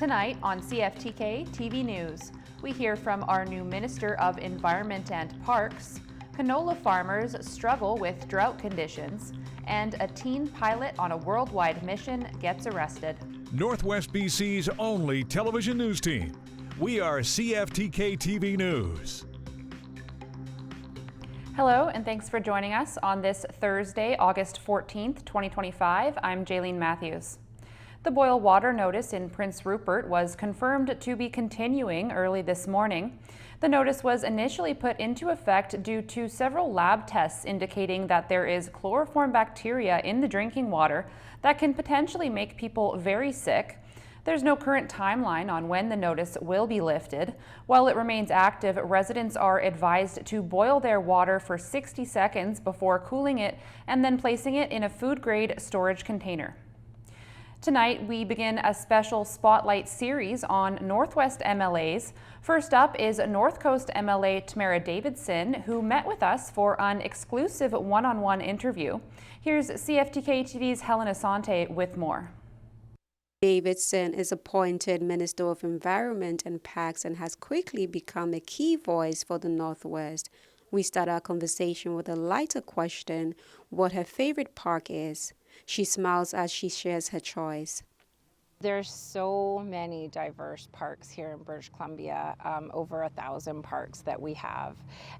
Tonight on CFTK-TV News, we hear from our new Minister of Environment and Parks, canola farmers struggle with drought conditions, and a teen pilot on a worldwide mission gets arrested. Northwest BC's only television news team. We are CFTK-TV News. Hello, and thanks for joining us on this Thursday, August 14th, 2025. I'm Jaylene Matthews. The boil water notice in Prince Rupert was confirmed to be continuing early this morning. The notice was initially put into effect due to several lab tests indicating that there is chloroform bacteria in the drinking water that can potentially make people very sick. There's no current timeline on when the notice will be lifted. While it remains active, residents are advised to boil their water for 60 seconds before cooling it and then placing it in a food-grade storage container. Tonight, we begin a special Spotlight series on Northwest MLAs. First up is North Coast MLA Tamara Davidson, who met with us for an exclusive one-on-one interview. Here's CFTK-TV's Helen Asante with more. Davidson is appointed Minister of Environment and Parks and has quickly become a key voice for the Northwest. We start our conversation with a lighter question: what her favorite park is. She smiles as she shares her choice. There's so many diverse parks here in British Columbia, over 1,000 parks that we have.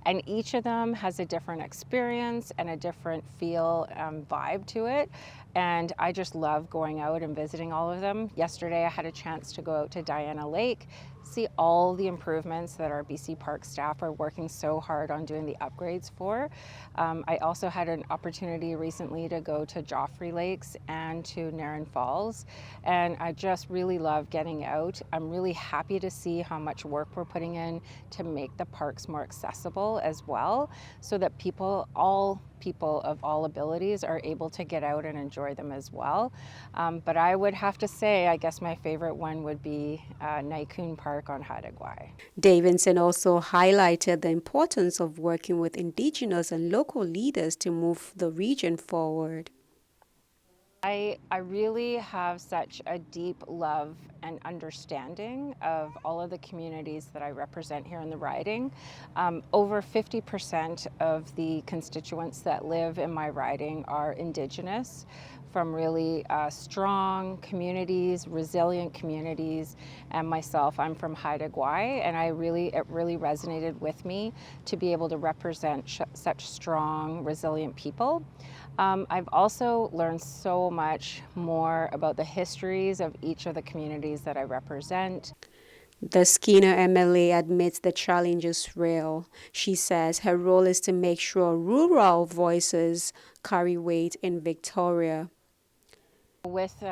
And each of them has a different experience and a different feel, vibe to it. And I just love going out and visiting all of them. Yesterday I had a chance to go out to Diana Lake, see all the improvements that our BC Park staff are working so hard on doing the upgrades for. I also had an opportunity recently to go to Joffrey Lakes and to Narran Falls, and I just really love getting out. I'm really happy to see how much work we're putting in to make the parks more accessible as well, so that all people of all abilities are able to get out and enjoy them as well. But I would have to say, I guess my favorite one would be Naikun Park on Haida Gwaii. Davidson also highlighted the importance of working with Indigenous and local leaders to move the region forward. I really have such a deep love and understanding of all of the communities that I represent here in the riding. Over 50% of the constituents that live in my riding are Indigenous, from really strong communities, resilient communities, and myself, I'm from Haida Gwaii, and it really resonated with me to be able to represent such strong, resilient people. I've also learned so much more about the histories of each of the communities that I represent. The Skinner MLA admits the challenge is real. She says her role is to make sure rural voices carry weight in Victoria. With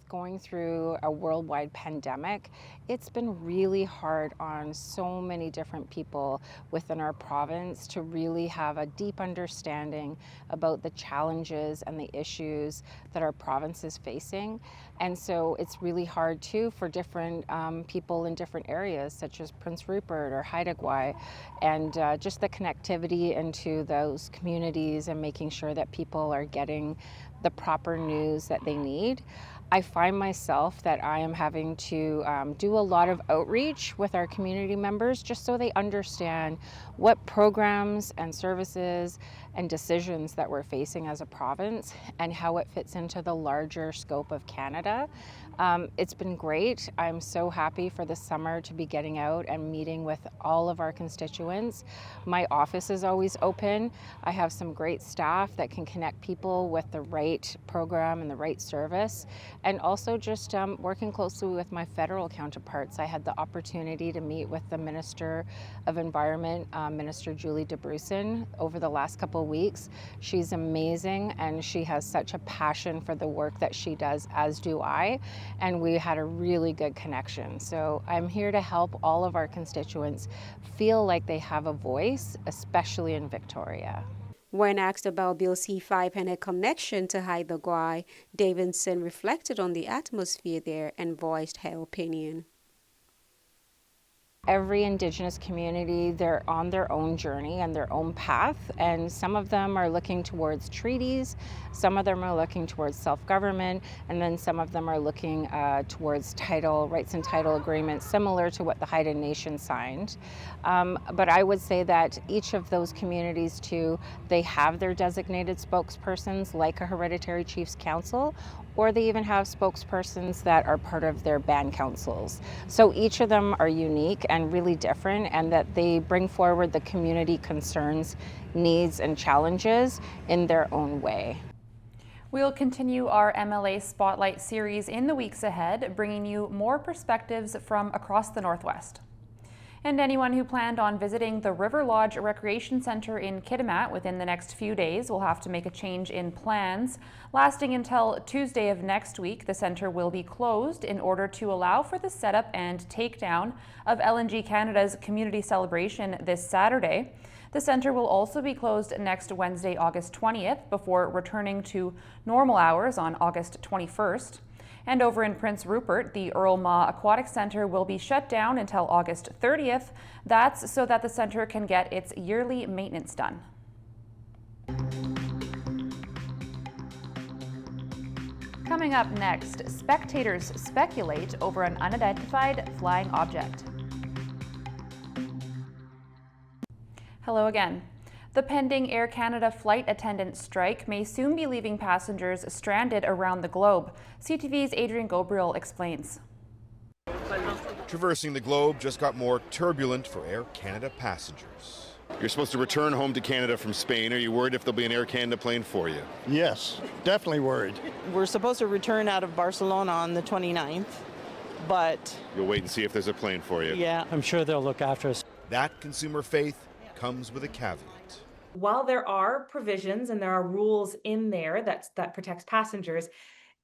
going through a worldwide pandemic, it's been really hard on so many different people within our province to really have a deep understanding about the challenges and the issues that our province is facing. And so it's really hard too for different people in different areas, such as Prince Rupert or Haida Gwaii, and just the connectivity into those communities and making sure that people are getting the proper news that they need. I find myself that I am having to do a lot of outreach with our community members just so they understand what programs and services and decisions that we're facing as a province and how it fits into the larger scope of Canada. It's been great. I'm so happy for the summer to be getting out and meeting with all of our constituents. My office is always open. I have some great staff that can connect people with the right program and the right service. And also just working closely with my federal counterparts. I had the opportunity to meet with the Minister of Environment, Minister Julie DeBruson, over the last couple of weeks. She's amazing, and she has such a passion for the work that she does, as do I. And we had a really good connection. So I'm here to help all of our constituents feel like they have a voice, especially in Victoria. When asked about Bill C-5 and her connection to Haida Gwaii, Davidson reflected on the atmosphere there and voiced her opinion. Every Indigenous community, they're on their own journey and their own path, and some of them are looking towards treaties, some of them are looking towards self-government, and then some of them are looking towards rights and title agreements similar to what the Haida Nation signed. But I would say that each of those communities too, they have their designated spokespersons like a Hereditary Chiefs Council, or they even have spokespersons that are part of their band councils. So each of them are unique and really different, and that they bring forward the community concerns, needs, and challenges in their own way. We'll continue our MLA Spotlight series in the weeks ahead, bringing you more perspectives from across the Northwest. And anyone who planned on visiting the River Lodge Recreation Center in Kitimat within the next few days will have to make a change in plans. Lasting until Tuesday of next week, the center will be closed in order to allow for the setup and takedown of LNG Canada's community celebration this Saturday. The center will also be closed next Wednesday, August 20th, before returning to normal hours on August 21st. And over in Prince Rupert, the Earl Ma Aquatic Center will be shut down until August 30th. That's so that the center can get its yearly maintenance done. Coming up next, spectators speculate over an unidentified flying object. Hello again. The pending Air Canada flight attendant strike may soon be leaving passengers stranded around the globe. CTV's Adrian Gobriel explains. Traversing the globe just got more turbulent for Air Canada passengers. You're supposed to return home to Canada from Spain. Are you worried if there'll be an Air Canada plane for you? Yes, definitely worried. We're supposed to return out of Barcelona on the 29th, but... You'll wait and see if there's a plane for you. Yeah. I'm sure they'll look after us. That consumer faith comes with a caveat. While there are provisions and there are rules in there that protects passengers,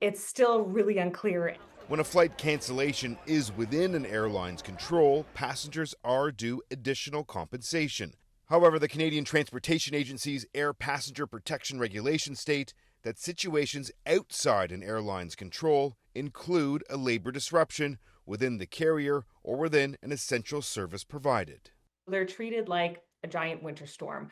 it's still really unclear. When a flight cancellation is within an airline's control, passengers are due additional compensation. However, the Canadian Transportation Agency's Air Passenger Protection Regulations state that situations outside an airline's control include a labor disruption within the carrier or within an essential service provided. They're treated like a giant winter storm,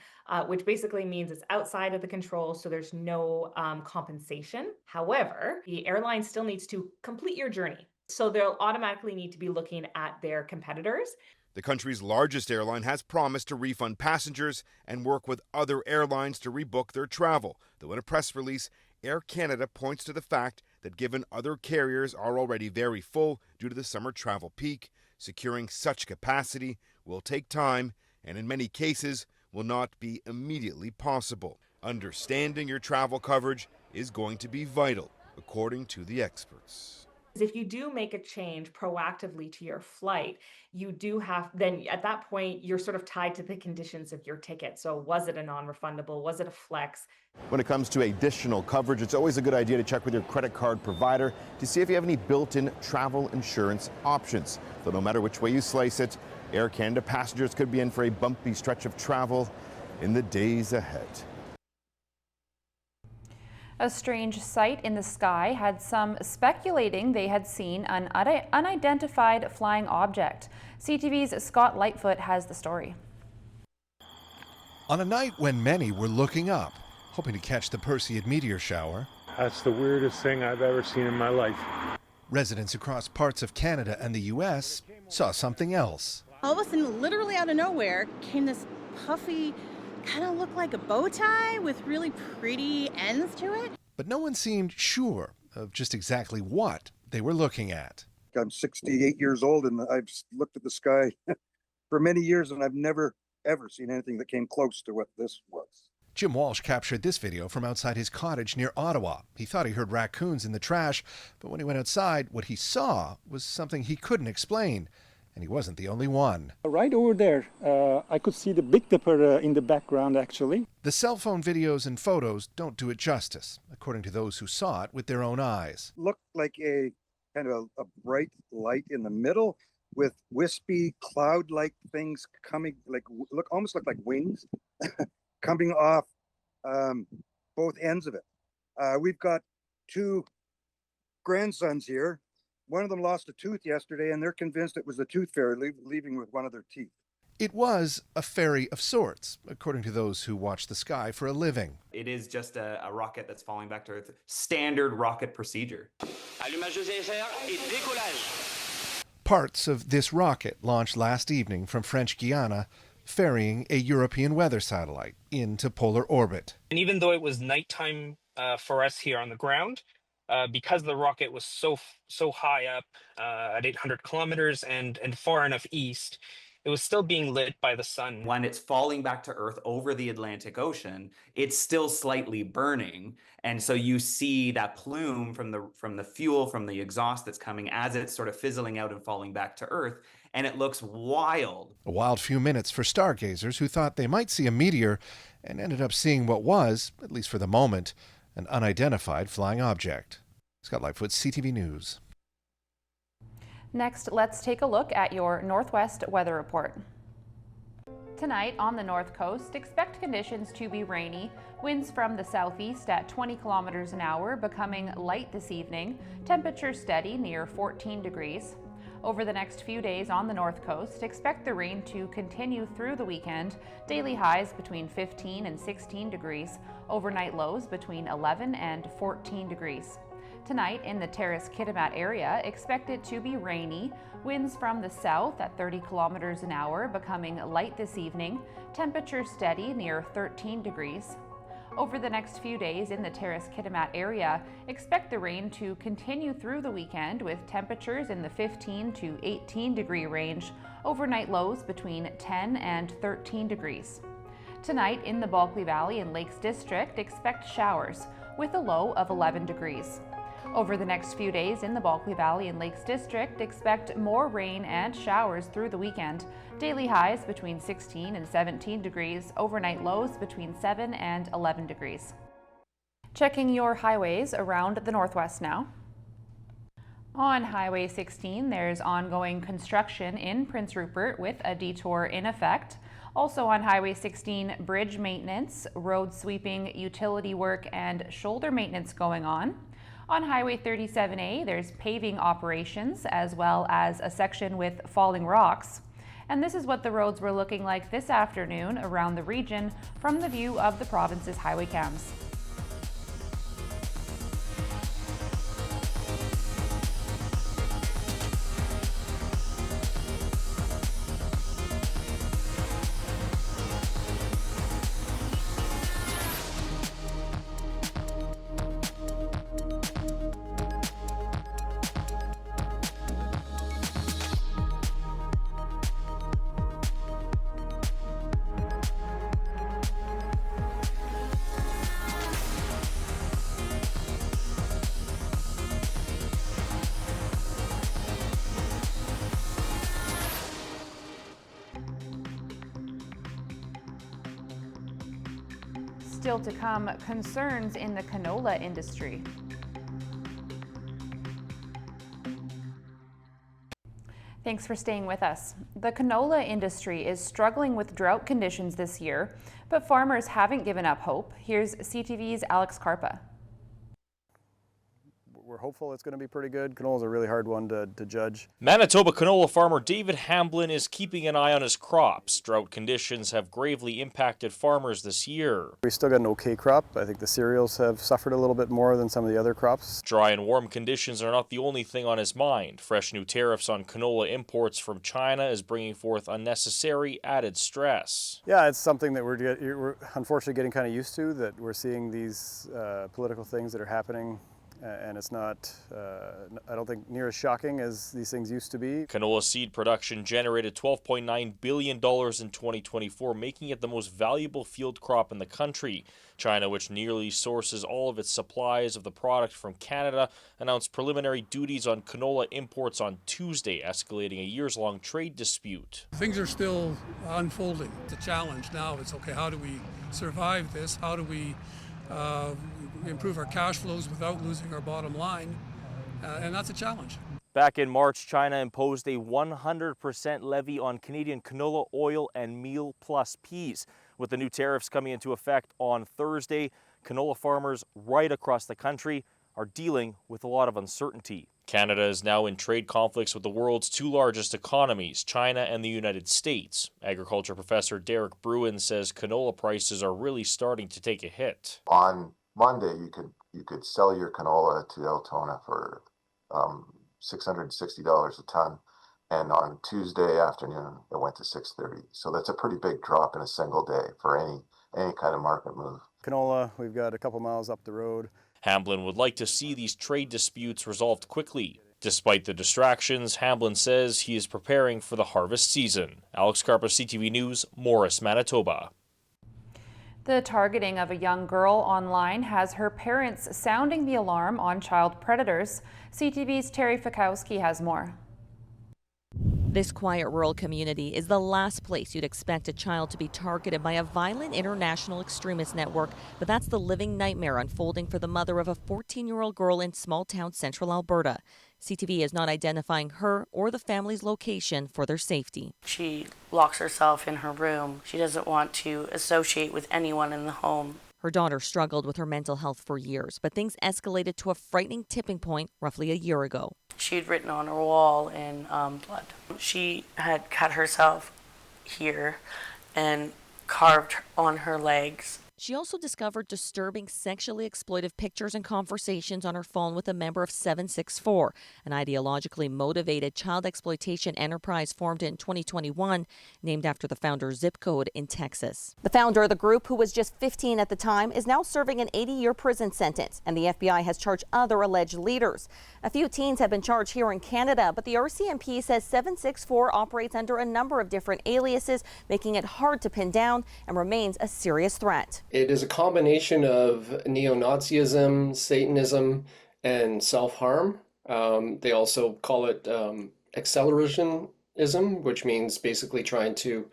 which basically means it's outside of the control, so there's no compensation. However, the airline still needs to complete your journey, so they'll automatically need to be looking at their competitors. The country's largest airline has promised to refund passengers and work with other airlines to rebook their travel, though in a press release, Air Canada points to the fact that given other carriers are already very full due to the summer travel peak, securing such capacity will take time and in many cases will not be immediately possible. Understanding your travel coverage is going to be vital, according to the experts. If you do make a change proactively to your flight, you do have, then at that point, you're sort of tied to the conditions of your ticket. So was it a non-refundable? Was it a flex? When it comes to additional coverage, it's always a good idea to check with your credit card provider to see if you have any built-in travel insurance options. Though no matter which way you slice it, Air Canada passengers could be in for a bumpy stretch of travel in the days ahead. A strange sight in the sky had some speculating they had seen an unidentified flying object. CTV's Scott Lightfoot has the story. On a night when many were looking up, hoping to catch the Perseid meteor shower, that's the weirdest thing I've ever seen in my life. Residents across parts of Canada and the U.S. saw something else. All of a sudden, literally out of nowhere, came this puffy, kind of looked like a bow tie with really pretty ends to it. But no one seemed sure of just exactly what they were looking at. I'm 68 years old and I've looked at the sky for many years and I've never, ever seen anything that came close to what this was. Jim Walsh captured this video from outside his cottage near Ottawa. He thought he heard raccoons in the trash, but when he went outside, what he saw was something he couldn't explain. And he wasn't the only one. Right over there, I could see the Big Dipper in the background, actually. The cell phone videos and photos don't do it justice, according to those who saw it with their own eyes. Looked like a kind of a bright light in the middle with wispy cloud-like things coming, almost look like wings, coming off both ends of it. We've got two grandsons here, One of them lost a tooth yesterday, and they're convinced it was the tooth fairy leaving with one of their teeth. It was a fairy of sorts, according to those who watch the sky for a living. It is just a rocket that's falling back to Earth. Standard rocket procedure. Parts of this rocket launched last evening from French Guiana, ferrying a European weather satellite into polar orbit. And even though it was nighttime for us here on the ground, because the rocket was so high up at 800 kilometers and far enough east, it was still being lit by the sun. When it's falling back to Earth over the Atlantic Ocean, it's still slightly burning. And so you see that plume from the fuel, from the exhaust that's coming as it's sort of fizzling out and falling back to Earth. And it looks wild. A wild few minutes for stargazers who thought they might see a meteor and ended up seeing what was, at least for the moment, an unidentified flying object. Scott Lightfoot, CTV News. Next, let's take a look at your Northwest weather report. Tonight on the North Coast, expect conditions to be rainy, winds from the southeast at 20 kilometers an hour, becoming light this evening, temperature steady near 14 degrees. Over the next few days on the North Coast, expect the rain to continue through the weekend, daily highs between 15 and 16 degrees, overnight lows between 11 and 14 degrees. Tonight in the Terrace-Kitimat area, expect it to be rainy, winds from the south at 30 kilometers an hour, becoming light this evening, temperature steady near 13 degrees. Over the next few days in the Terrace-Kitimat area, expect the rain to continue through the weekend with temperatures in the 15 to 18 degree range, overnight lows between 10 and 13 degrees. Tonight in the Bulkley Valley and Lakes District, expect showers with a low of 11 degrees. Over the next few days in the Bulkley Valley and Lakes District, expect more rain and showers through the weekend. Daily highs between 16 and 17 degrees, overnight lows between 7 and 11 degrees. Checking your highways around the Northwest now. On Highway 16, there's ongoing construction in Prince Rupert with a detour in effect. Also on Highway 16, bridge maintenance, road sweeping, utility work, and shoulder maintenance going on. On Highway 37A, there's paving operations as well as a section with falling rocks. And this is what the roads were looking like this afternoon around the region from the view of the province's highway cams. Still to come, concerns in the canola industry. Thanks for staying with us. The canola industry is struggling with drought conditions this year, but farmers haven't given up hope. Here's CTV's Alex Carpa. We're hopeful it's going to be pretty good. Canola's a really hard one to judge. Manitoba canola farmer David Hamblin is keeping an eye on his crops. Drought conditions have gravely impacted farmers this year. We still got an okay crop. I think the cereals have suffered a little bit more than some of the other crops. Dry and warm conditions are not the only thing on his mind. Fresh new tariffs on canola imports from China is bringing forth unnecessary added stress. Yeah, it's something that we're unfortunately getting kind of used to, that we're seeing these political things that are happening. And it's not, I don't think, near as shocking as these things used to be. Canola seed production generated $12.9 billion in 2024, making it the most valuable field crop in the country. China, which nearly sources all of its supplies of the product from Canada, announced preliminary duties on canola imports on Tuesday, escalating a years-long trade dispute. Things are still unfolding. The challenge now is, okay, how do we survive this? How do we improve our cash flows without losing our bottom line, and that's a challenge. Back in March, China imposed a 100% levy on Canadian canola oil and meal plus peas. With the new tariffs coming into effect on Thursday, canola farmers right across the country are dealing with a lot of uncertainty. Canada is now in trade conflicts with the world's two largest economies, China and the United States. Agriculture professor Derek Bruin says canola prices are really starting to take a hit. On Monday, you could sell your canola to Altona for $660 a ton, and on Tuesday afternoon it went to $630. So that's a pretty big drop in a single day for any kind of market move. Canola, we've got a couple miles up the road. Hamblin would like to see these trade disputes resolved quickly. Despite the distractions, Hamblin says he is preparing for the harvest season. Alex Carper, CTV News, Morris, Manitoba. The targeting of a young girl online has her parents sounding the alarm on child predators. CTV's Terry Fikowski has more. This quiet rural community is the last place you'd expect a child to be targeted by a violent international extremist network, but that's the living nightmare unfolding for the mother of a 14-year-old girl in small-town central Alberta. CTV is not identifying her or the family's location for their safety. She locks herself in her room. She doesn't want to associate with anyone in the home. Her daughter struggled with her mental health for years, but things escalated to a frightening tipping point roughly a year ago. She'd written on her wall in blood. She had cut herself here and carved on her legs. She also discovered disturbing sexually exploitive pictures and conversations on her phone with a member of 764, an ideologically motivated child exploitation enterprise formed in 2021, named after the founder's zip code in Texas. The founder of the group, who was just 15 at the time, is now serving an 80-year prison sentence, and the FBI has charged other alleged leaders. A few teens have been charged here in Canada, but the RCMP says 764 operates under a number of different aliases, making it hard to pin down and remains a serious threat. It is a combination of neo-Nazism, Satanism, and self-harm. They also call it accelerationism, which means basically trying to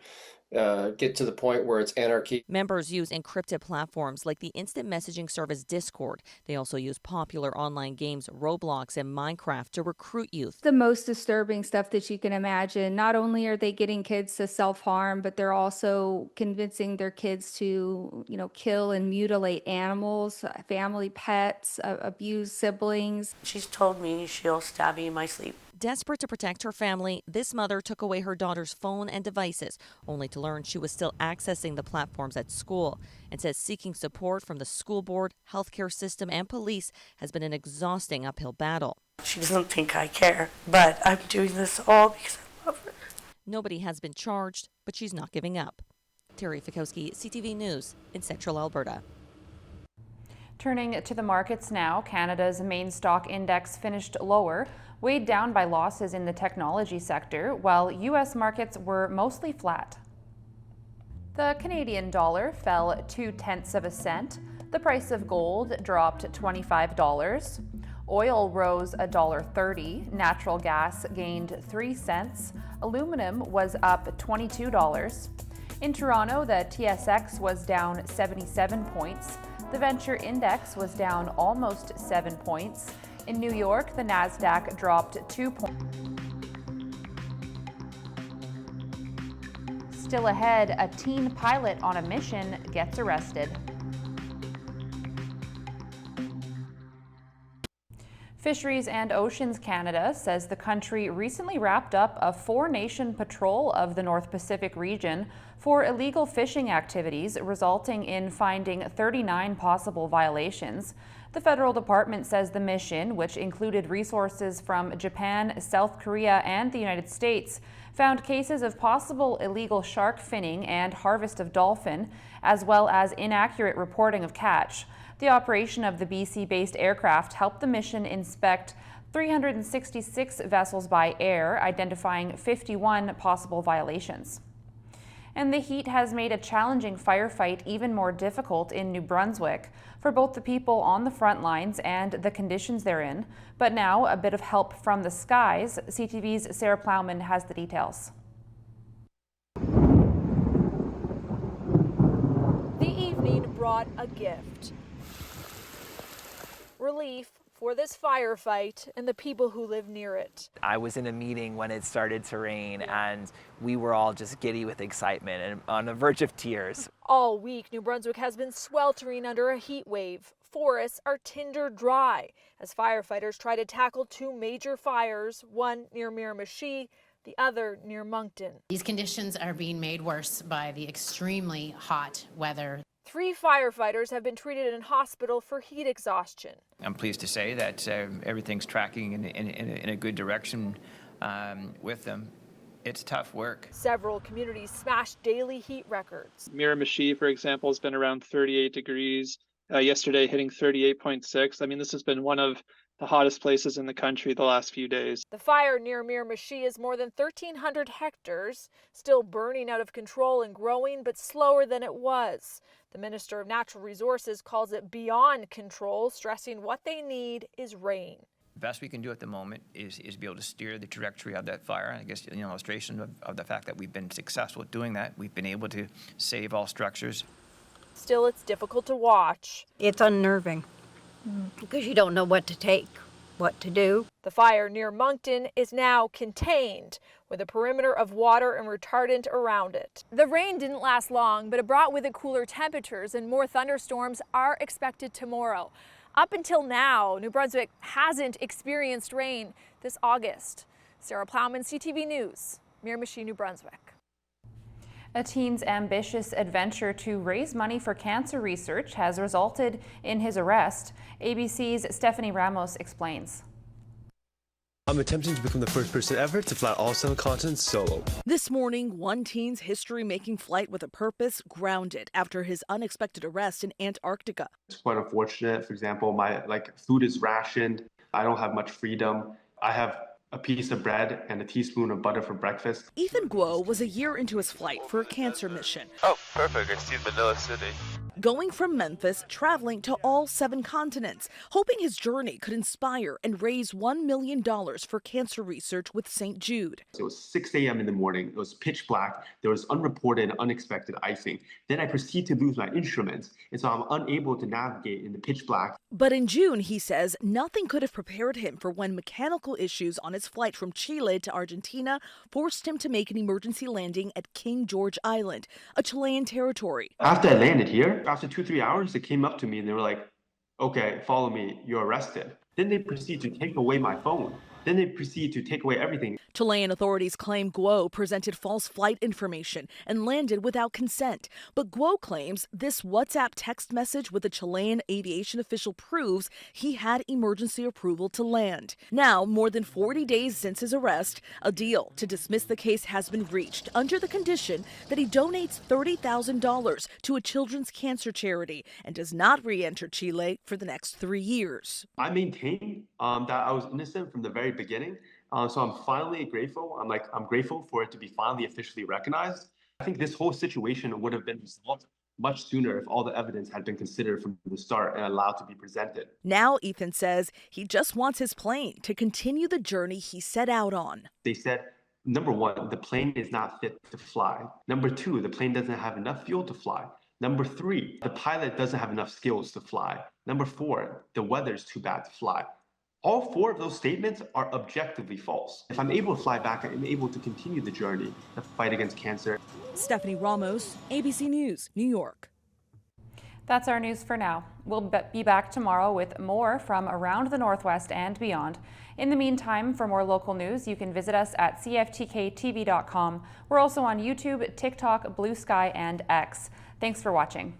get to the point where it's anarchy. Members use encrypted platforms like the instant messaging service Discord. They also use popular online games Roblox and Minecraft to recruit youth. The most disturbing stuff that you can imagine. Not only are they getting kids to self-harm, but they're also convincing their kids to, kill and mutilate animals, family pets, abuse siblings. She's told me she'll stab me in my sleep. Desperate to protect her family, this mother took away her daughter's phone and devices, only to learn she was still accessing the platforms at school, and says seeking support from the school board, healthcare system, and police has been an exhausting uphill battle. She doesn't think I care, but I'm doing this all because I love her. Nobody has been charged, but she's not giving up. Terry Fikowski, CTV News in Central Alberta. Turning to the markets now, Canada's main stock index finished lower, weighed down by losses in the technology sector, while U.S. markets were mostly flat. The Canadian dollar fell 0.2 cents. The price of gold dropped $25. Oil rose $1.30. Natural gas gained 3 cents. Aluminum was up $22. In Toronto, the TSX was down 77 points. The Venture Index was down almost 7 points. In New York, the Nasdaq dropped 2 points. Still ahead, a teen pilot on a mission gets arrested. Fisheries and Oceans Canada says the country recently wrapped up a 4-nation patrol of the North Pacific region for illegal fishing activities, resulting in finding 39 possible violations. The federal department says the mission, which included resources from Japan, South Korea, and the United States, found cases of possible illegal shark finning and harvest of dolphin, as well as inaccurate reporting of catch. The operation of the BC-based aircraft helped the mission inspect 366 vessels by air, identifying 51 possible violations. And the heat has made a challenging firefight even more difficult in New Brunswick for both the people on the front lines and the conditions they're in. But now, a bit of help from the skies. CTV's Sarah Plowman has the details. The evening brought a gift. Relief for this firefight and the people who live near it. I was in a meeting when it started to rain and we were all just giddy with excitement and on the verge of tears. All week, New Brunswick has been sweltering under a heat wave. forests are tinder dry as firefighters try to tackle two major fires, one near Miramichi, the other near Moncton. These conditions are being made worse by the extremely hot weather. 3 firefighters have been treated in hospital for heat exhaustion. I'm pleased to say that everything's tracking in a good direction with them. It's tough work. Several communities smashed daily heat records. Miramichi, for example, has been around 38 degrees. Yesterday hitting 38.6. I mean, this has been one of the hottest places in the country the last few days. The fire near Miramichi is more than 1,300 hectares, still burning out of control and growing, but slower than it was. The Minister of Natural Resources calls it beyond control, stressing what they need is rain. The best we can do at the moment is be able to steer the trajectory of that fire. I guess an illustration of the fact that we've been successful at doing that. We've been able to save all structures. Still, it's difficult to watch. It's unnerving because you don't know what to take, what to do. The fire near Moncton is now contained with a perimeter of water and retardant around it. The rain didn't last long, but it brought with it cooler temperatures, and more thunderstorms are expected tomorrow. Up until now, New Brunswick hasn't experienced rain this August. Sarah Plowman, CTV News, Miramichi, New Brunswick. A teen's ambitious adventure to raise money for cancer research has resulted in his arrest. ABC's Stephanie Ramos explains. I'm attempting to become the first person ever to fly all 7 continents solo. This morning, one teen's history-making flight with a purpose grounded after his unexpected arrest in Antarctica. It's quite unfortunate. For example, my food is rationed. I don't have much freedom. I have a piece of bread and a teaspoon of butter for breakfast. Ethan Guo was a year into his flight for a cancer mission. Oh, perfect. I see Manila City. Going from Memphis, traveling to all 7 continents, hoping his journey could inspire and raise $1 million for cancer research with St. Jude. It was 6 a.m. in the morning. It was pitch black. There was unreported and unexpected icing. Then I proceed to lose my instruments, and so I'm unable to navigate in the pitch black. But in June, he says, nothing could have prepared him for when mechanical issues on his flight from Chile to Argentina forced him to make an emergency landing at King George Island, a Chilean territory. After I landed here, after 2-3 hours, they came up to me and they were like, okay, follow me, you're arrested. Then they proceed to take away my phone. Then they proceed to take away everything. Chilean authorities claim Guo presented false flight information and landed without consent. But Guo claims this WhatsApp text message with a Chilean aviation official proves he had emergency approval to land. Now, more than 40 days since his arrest, a deal to dismiss the case has been reached under the condition that he donates $30,000 to a children's cancer charity and does not re-enter Chile for the next 3 years. I maintain that I was innocent from the very beginning. So I'm finally grateful. I'm grateful for it to be finally officially recognized. I think this whole situation would have been resolved much sooner if all the evidence had been considered from the start and allowed to be presented. Now, Ethan says he just wants his plane to continue the journey he set out on. They said, number 1, the plane is not fit to fly. Number 2, the plane doesn't have enough fuel to fly. Number 3, the pilot doesn't have enough skills to fly. Number 4, the weather is too bad to fly. All 4 of those statements are objectively false. If I'm able to fly back, I'm able to continue the journey, the fight against cancer. Stephanie Ramos, ABC News, New York. That's our news for now. We'll be back tomorrow with more from around the Northwest and beyond. In the meantime, for more local news, you can visit us at CFTK-TV.com. We're also on YouTube, TikTok, Blue Sky, and X. Thanks for watching.